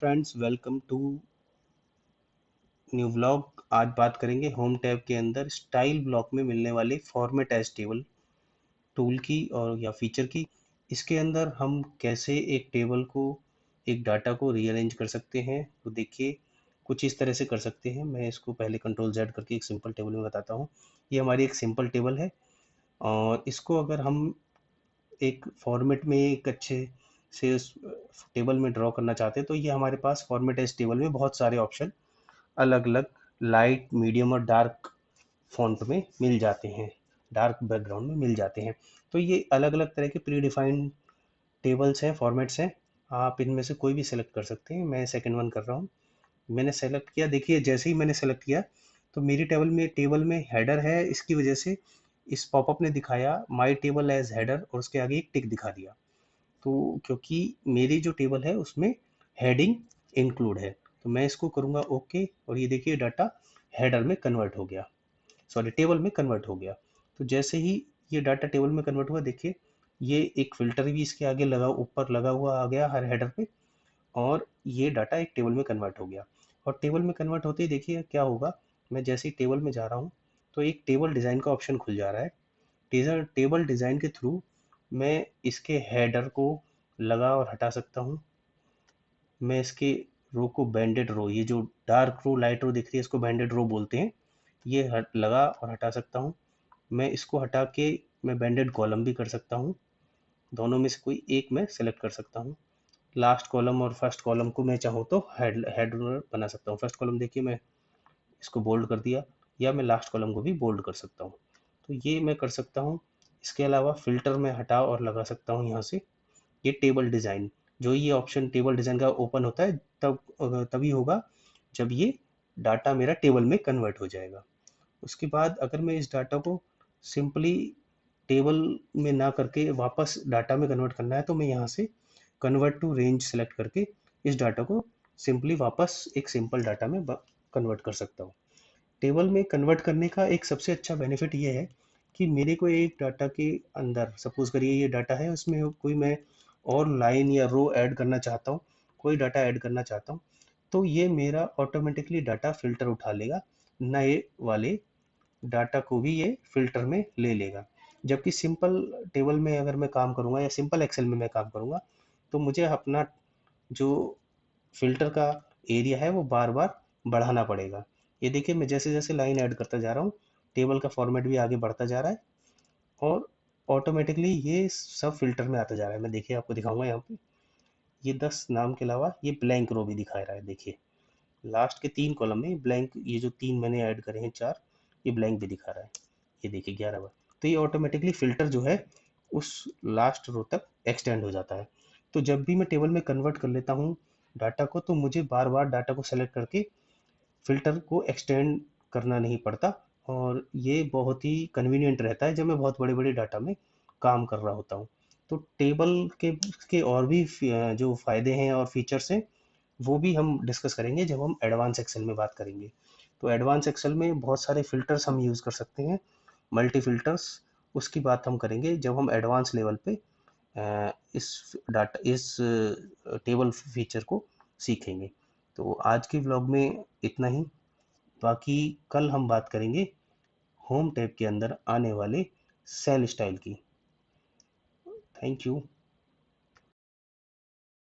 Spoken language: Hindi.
Friends, welcome to new vlog. आज बात करेंगे होम टैब के अंदर स्टाइल ब्लॉक में मिलने वाले फॉर्मेट एज टेबल टूल की और या फीचर की। इसके अंदर हम कैसे एक टेबल को, एक डाटा को रीअरेंज कर सकते हैं। तो देखिए, कुछ इस तरह से कर सकते हैं। मैं इसको पहले कंट्रोल जेड करके एक सिंपल टेबल में बताता हूँ। ये हमारी एक सिंपल टेबल है और इसको अगर हम एक फॉर्मेट में एक अच्छे से उस टेबल में ड्रॉ करना चाहते हैं तो ये हमारे पास फॉर्मेट एज टेबल में बहुत सारे ऑप्शन अलग अलग लाइट, मीडियम और डार्क फॉन्ट में मिल जाते हैं, डार्क बैकग्राउंड में मिल जाते हैं। तो ये अलग अलग तरह के प्री डिफाइंड टेबल्स हैं, फॉर्मेट्स हैं। आप इनमें से कोई भी सेलेक्ट कर सकते हैं। मैं सेकंड वन कर रहा हूँ। मैंने सेलेक्ट किया। देखिए, जैसे ही मैंने सेलेक्ट किया तो मेरी टेबल में हेडर है। इसकी वजह से इस पॉपअप ने दिखाया माई टेबल एज हेडर और उसके आगे एक टिक दिखा दिया। तो क्योंकि मेरी जो टेबल है उसमें हेडिंग इंक्लूड है, तो मैं इसको करूँगा ओके। और ये देखिए, डाटा हेडर में कन्वर्ट हो गया, सॉरी टेबल में कन्वर्ट हो गया। तो जैसे ही ये डाटा टेबल में कन्वर्ट हुआ, देखिए ये एक फिल्टर भी इसके आगे लगा, ऊपर लगा हुआ आ गया हर हेडर पे। और ये डाटा एक टेबल में कन्वर्ट हो गया। और टेबल में कन्वर्ट होते ही देखिए क्या होगा। मैं जैसे ही टेबल में जा रहा हूँ तो एक टेबल डिज़ाइन का ऑप्शन खुल जा रहा है। टेबल डिज़ाइन के थ्रू मैं इसके हेडर को लगा और हटा सकता हूँ। मैं इसके रो को बैंडेड रो, ये जो डार्क रो लाइट रो दिख रही है इसको बैंडेड रो बोलते हैं, ये हट लगा और हटा सकता हूँ। मैं इसको हटा के मैं बैंडेड कॉलम भी कर सकता हूँ। दोनों में से कोई एक मैं सेलेक्ट कर सकता हूँ। लास्ट कॉलम और फर्स्ट कॉलम को मैं चाहूँ तो हेड बना सकता हूँ। फर्स्ट कॉलम देखिए, मैं इसको बोल्ड कर दिया, या मैं लास्ट कॉलम को भी बोल्ड कर सकता हूँ। तो ये मैं कर सकता हूँ। इसके अलावा फिल्टर में हटा और लगा सकता हूँ यहाँ से। ये टेबल डिज़ाइन, जो ये ऑप्शन टेबल डिज़ाइन का ओपन होता है तब तभी होगा जब ये डाटा मेरा टेबल में कन्वर्ट हो जाएगा। उसके बाद अगर मैं इस डाटा को सिंपली टेबल में ना करके वापस डाटा में कन्वर्ट करना है तो मैं यहाँ से कन्वर्ट टू रेंज सेलेक्ट करके इस डाटा को सिंपली वापस एक सिंपल डाटा में कन्वर्ट कर सकता हूँ। टेबल में कन्वर्ट करने का एक सबसे अच्छा बेनिफिट ये है कि मेरे को एक डाटा के अंदर, सपोज करिए ये डाटा है, उसमें कोई मैं और लाइन या रो ऐड करना चाहता हूँ, कोई डाटा ऐड करना चाहता हूँ, तो ये मेरा ऑटोमेटिकली डाटा फिल्टर उठा लेगा, नए वाले डाटा को भी ये फिल्टर में ले लेगा। जबकि सिंपल टेबल में अगर मैं काम करूँगा या सिंपल एक्सेल में मैं काम करूँगा तो मुझे अपना जो फ़िल्टर का एरिया है वो बार बार बढ़ाना पड़ेगा। ये देखिए, मैं जैसे जैसे लाइन ऐड करता जा रहा हूँ टेबल का फॉर्मेट भी आगे बढ़ता जा रहा है और ऑटोमेटिकली ये सब फिल्टर में आता जा रहा है। मैं देखिए आपको दिखाऊंगा यहाँ पे, ये 10 नाम के अलावा ये ब्लैंक रो भी दिखा रहा है। देखिए लास्ट के 3 कॉलम में ब्लैंक, ये जो 3 मैंने ऐड करे हैं 4, ये ब्लैंक भी दिखा रहा है। ये देखिए 11 बार। तो ये ऑटोमेटिकली फिल्टर जो है उस लास्ट रो तक एक्सटेंड हो जाता है। तो जब भी मैं टेबल में कन्वर्ट कर लेता हूँ डाटा को, तो मुझे बार बार डाटा को सेलेक्ट करके फ़िल्टर को एक्सटेंड करना नहीं पड़ता। और ये बहुत ही कन्वीनियंट रहता है जब मैं बहुत बड़े-बड़े डाटा में काम कर रहा होता हूँ। तो टेबल के और भी जो फ़ायदे हैं और फीचर्स हैं, वो भी हम डिस्कस करेंगे जब हम एडवांस एक्सेल में बात करेंगे। तो एडवांस एक्सेल में बहुत सारे फ़िल्टर्स हम यूज़ कर सकते हैं, मल्टी फ़िल्टर्स। उसकी बात हम करेंगे जब हम एडवांस लेवल पे इस टेबल फीचर को सीखेंगे। तो आज के व्लॉग में इतना ही। बाकी कल हम बात करेंगे होम टैब के अंदर आने वाले सेल स्टाइल की। Thank you.